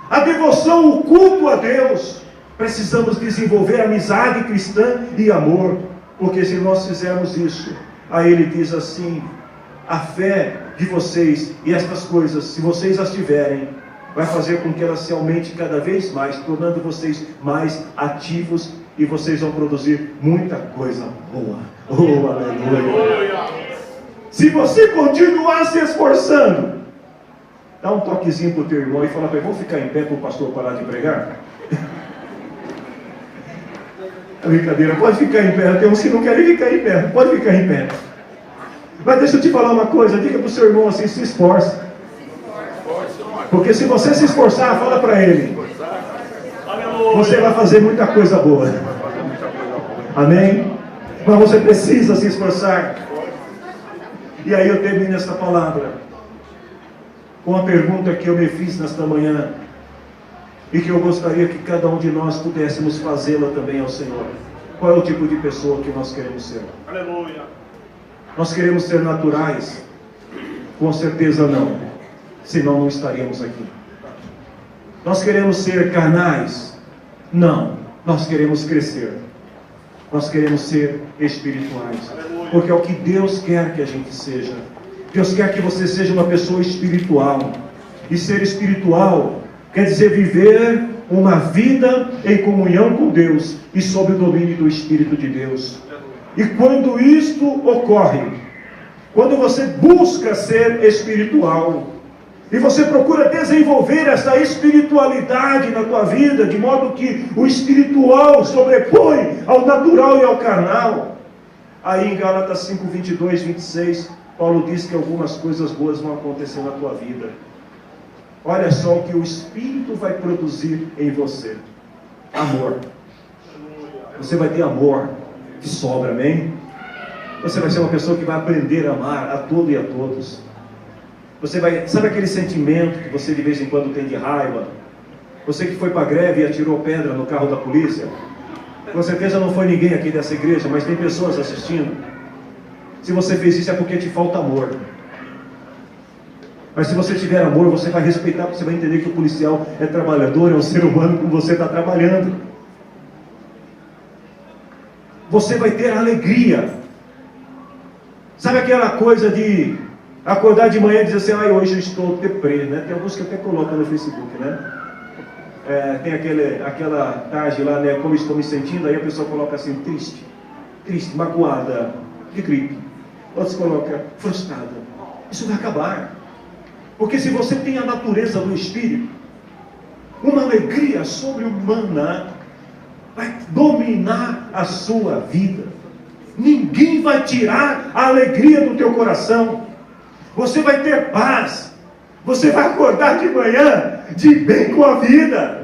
a devoção, o culto a Deus. Precisamos desenvolver amizade cristã e amor. Porque se nós fizermos isso, aí ele diz assim, a fé de vocês e estas coisas, se vocês as tiverem, vai fazer com que elas se aumente cada vez mais, tornando vocês mais ativos e vocês vão produzir muita coisa boa. Oh, aleluia! Se você continuar se esforçando, dá um toquezinho para o teu irmão e fala para ele, vamos ficar em pé para o pastor parar de pregar? Brincadeira, pode ficar em pé. Tem uns que não querem ficar em pé, pode ficar em pé. Mas deixa eu te falar uma coisa, diga para o seu irmão assim, se esforce. Porque se você se esforçar, fala para ele, você vai fazer muita coisa boa. Amém? Mas você precisa se esforçar. E aí eu termino essa palavra com a pergunta que eu me fiz nesta manhã e que eu gostaria que cada um de nós pudéssemos fazê-la também ao Senhor. Qual é o tipo de pessoa que nós queremos ser? Aleluia! Nós queremos ser naturais? Com certeza não, senão não estaríamos aqui. Nós queremos ser carnais? Não, nós queremos crescer. Nós queremos ser espirituais, porque é o que Deus quer que a gente seja. Deus quer que você seja uma pessoa espiritual. E ser espiritual quer dizer viver uma vida em comunhão com Deus e sob o domínio do Espírito de Deus. E quando isto ocorre, quando você busca ser espiritual, e você procura desenvolver essa espiritualidade na tua vida, de modo que o espiritual sobrepõe ao natural e ao carnal, aí em Gálatas 5, 22, 26, Paulo diz que algumas coisas boas vão acontecer na tua vida. Olha só o que o Espírito vai produzir em você. Amor. Você vai ter amor que sobra, amém? Você vai ser uma pessoa que vai aprender a amar a tudo e a todos. Você vai, sabe aquele sentimento que você de vez em quando tem de raiva? Você que foi para a greve e atirou pedra no carro da polícia, com certeza não foi ninguém aqui dessa igreja, mas tem pessoas assistindo. Se você fez isso é porque te falta amor. Mas se você tiver amor, você vai respeitar, você vai entender que o policial é trabalhador, é um ser humano como você está trabalhando. Você vai ter alegria. Sabe aquela coisa de acordar de manhã e dizer assim, hoje eu estou deprê, né? Tem alguns que até colocam no Facebook, né? Tem aquela tarde lá, né? Como estou me sentindo, aí a pessoa coloca assim, triste, magoada, de gripe. Outros colocam frustrada. Isso vai acabar. Porque se você tem a natureza do Espírito, uma alegria sobre-humana vai dominar a sua vida. Ninguém vai tirar a alegria do teu coração. Você vai ter paz. Você vai acordar de manhã de bem com a vida.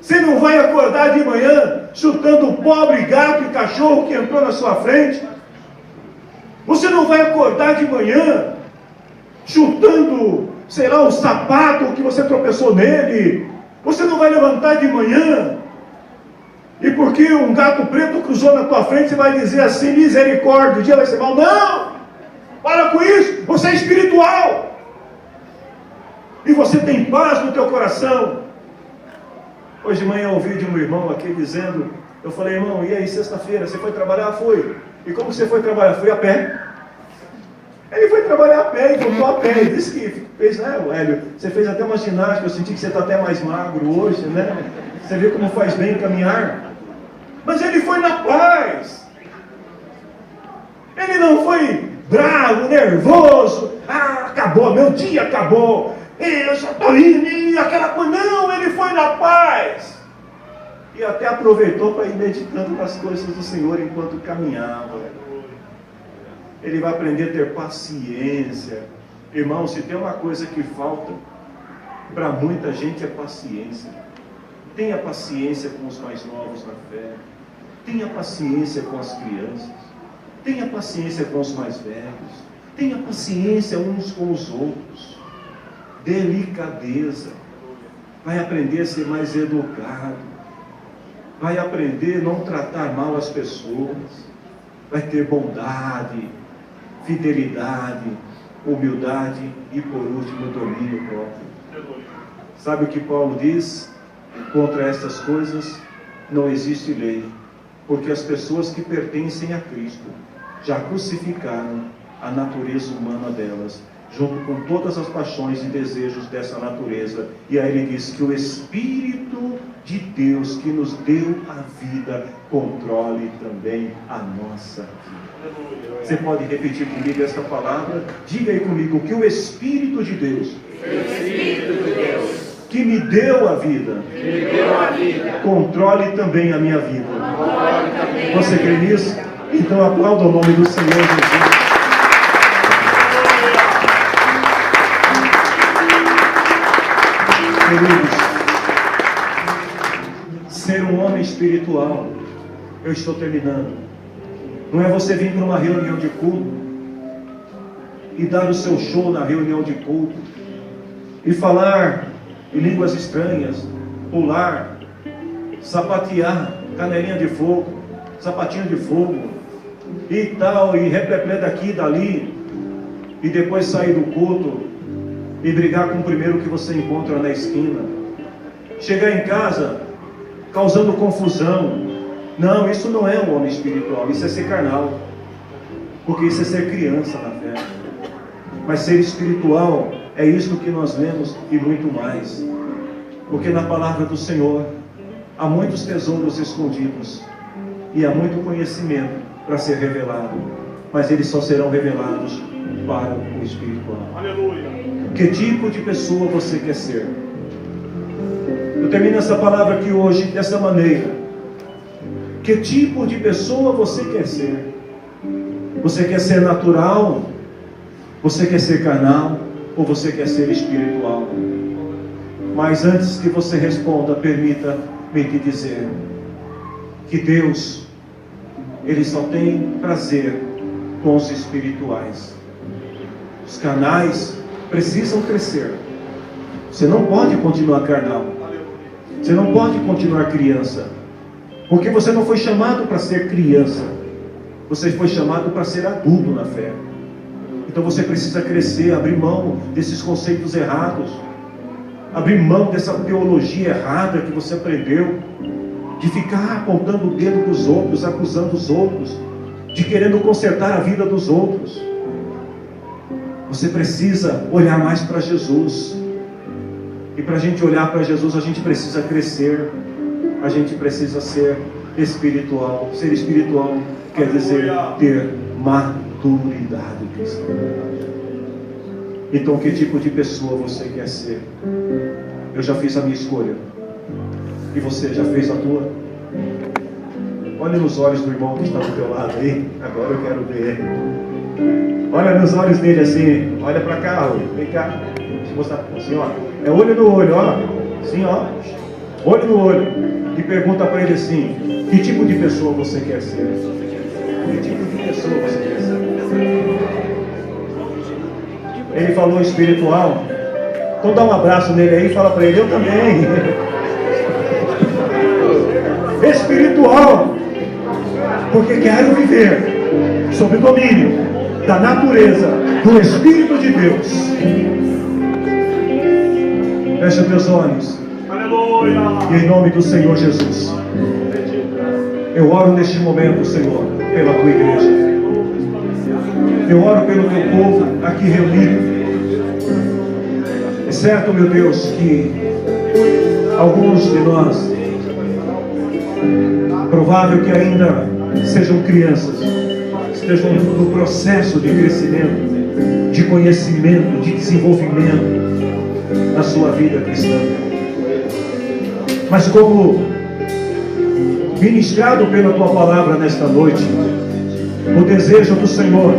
Você não vai acordar de manhã chutando o pobre gato e cachorro que entrou na sua frente. Você não vai acordar de manhã chutando, sei lá, o sapato que você tropeçou nele. Você não vai levantar de manhã e porque um gato preto cruzou na tua frente, você vai dizer assim, misericórdia, o dia vai ser mal. Não! Para com isso, você é espiritual. E você tem paz no teu coração. Hoje de manhã eu ouvi de um irmão aqui dizendo, eu falei, irmão, e aí, sexta-feira, você foi trabalhar? Foi. E como você foi trabalhar? Fui a pé. Ele foi trabalhar a pé e voltou a pé. Ele disse que fez, né, Hélio? Você fez até uma ginástica, eu senti que você está até mais magro hoje, né? Você viu como faz bem caminhar? Mas ele foi na paz. Ele não foi bravo, nervoso. Acabou, meu dia acabou. Eu já estou indo e aquela coisa. Não, ele foi na paz. E até aproveitou para ir meditando nas coisas do Senhor enquanto caminhava. Ele vai aprender a ter paciência. Irmão, se tem uma coisa que falta para muita gente é paciência. Tenha paciência com os mais novos na fé. Tenha paciência com as crianças. Tenha paciência com os mais velhos. Tenha paciência uns com os outros. Delicadeza. Vai aprender a ser mais educado. Vai aprender a não tratar mal as pessoas. Vai ter bondade, fidelidade, humildade e, por último, domínio próprio. Sabe o que Paulo diz? Contra estas coisas não existe lei, porque as pessoas que pertencem a Cristo já crucificaram a natureza humana delas, junto com todas as paixões e desejos dessa natureza. E aí ele diz que o Espírito de Deus que nos deu a vida controle também a nossa vida. Você pode repetir comigo esta palavra? Diga aí comigo que o Espírito de Deus, que me deu a vida, controle também a minha vida. Você crê nisso? Então aplauda o nome do Senhor Jesus. Queridos, ser um homem espiritual, eu estou terminando, não é você vir para uma reunião de culto e dar o seu show na reunião de culto e falar em línguas estranhas, pular, sapatear, canelinha de fogo, sapatinho de fogo e tal, e repleplé daqui e dali, e depois sair do culto e brigar com o primeiro que você encontra na esquina, chegar em casa causando confusão. Não, isso não é um homem espiritual, isso é ser carnal, porque isso é ser criança na fé. Mas ser espiritual é isso que nós lemos e muito mais, porque na palavra do Senhor há muitos tesouros escondidos e há muito conhecimento para ser revelado, mas eles só serão revelados para o espiritual. Aleluia. Que tipo de pessoa você quer ser? Eu termino essa palavra aqui hoje dessa maneira. Que tipo de pessoa você quer ser? Você quer ser natural? Você quer ser carnal? Ou você quer ser espiritual? Mas antes que você responda, permita-me te dizer que Deus, Ele só tem prazer com os espirituais. Os carnais precisam crescer. Você não pode continuar carnal. Você não pode continuar criança, porque você não foi chamado para ser criança. Você foi chamado para ser adulto na fé. Então você precisa crescer, abrir mão desses conceitos errados, abrir mão dessa teologia errada que você aprendeu, de ficar apontando o dedo dos outros, acusando os outros, de querendo consertar a vida dos outros. Você precisa olhar mais para Jesus. E para a gente olhar para Jesus, a gente precisa crescer. A gente precisa ser espiritual. Ser espiritual quer dizer ter maturidade cristã. Então, que tipo de pessoa você quer ser? Eu já fiz a minha escolha. E você já fez a tua? Olha nos olhos do irmão que está do teu lado aí. Agora eu quero ver ele. Olha nos olhos dele assim. Olha para cá, Rui. Vem cá. Deixa eu mostrar assim, ó. É olho no olho, ó. Assim, ó. Olho no olho. E pergunta para ele assim: que tipo de pessoa você quer ser? Que tipo de pessoa você quer ser? Ele falou espiritual. Então dá um abraço nele aí e fala para ele: eu também. Espiritual. Porque quero viver sob o domínio da natureza do Espírito de Deus. Fecha teus olhos. Aleluia. E em nome do Senhor Jesus, eu oro neste momento, Senhor, pela tua igreja. Eu oro pelo teu povo aqui reunido. É certo, meu Deus, que alguns de nós, provável que ainda sejam crianças, estejam no processo de crescimento, de conhecimento, de desenvolvimento na sua vida cristã. Mas como ministrado pela tua palavra nesta noite, o desejo do Senhor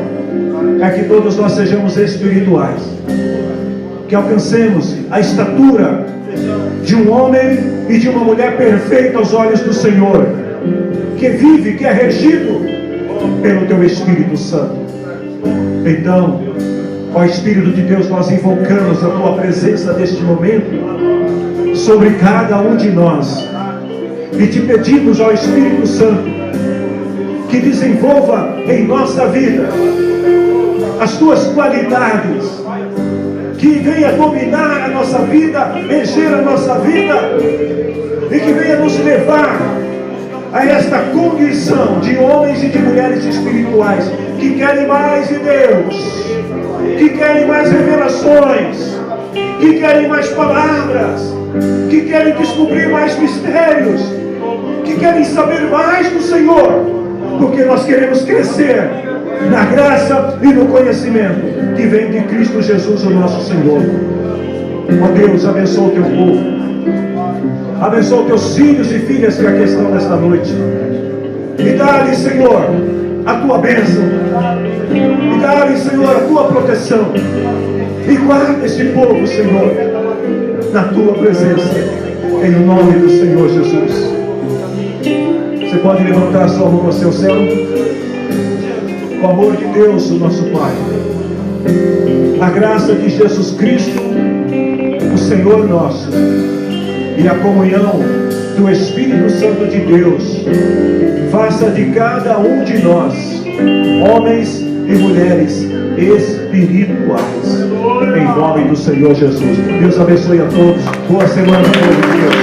é que todos nós sejamos espirituais, que alcancemos a estatura de um homem e de uma mulher perfeita aos olhos do Senhor, que vive, que é regido pelo teu Espírito Santo. Então, ó Espírito de Deus, nós invocamos a tua presença neste momento sobre cada um de nós e te pedimos, ó Espírito Santo, que desenvolva em nossa vida as tuas qualidades, que venha dominar a nossa vida, encher a nossa vida e que venha nos levar a esta condição de homens e de mulheres espirituais que querem mais de Deus, que querem mais revelações, que querem mais palavras, que querem descobrir mais mistérios, que querem saber mais do Senhor, porque nós queremos crescer na graça e no conhecimento que vem de Cristo Jesus, o nosso Senhor. Ó Deus, abençoa o teu povo, abençoa os teus filhos e filhas que aqui estão nesta noite, e dá-lhe, Senhor, a tua bênção, e dá-lhe, Senhor, a tua proteção, e guarda este povo, Senhor, na tua presença, em nome do Senhor Jesus. Você pode levantar sua mão ao seu céu. O amor de Deus, o nosso Pai, a graça de Jesus Cristo, o Senhor nosso, e a comunhão do Espírito Santo de Deus faça de cada um de nós homens e mulheres espirituais, em nome do Senhor Jesus. Deus abençoe a todos. Boa semana a todos.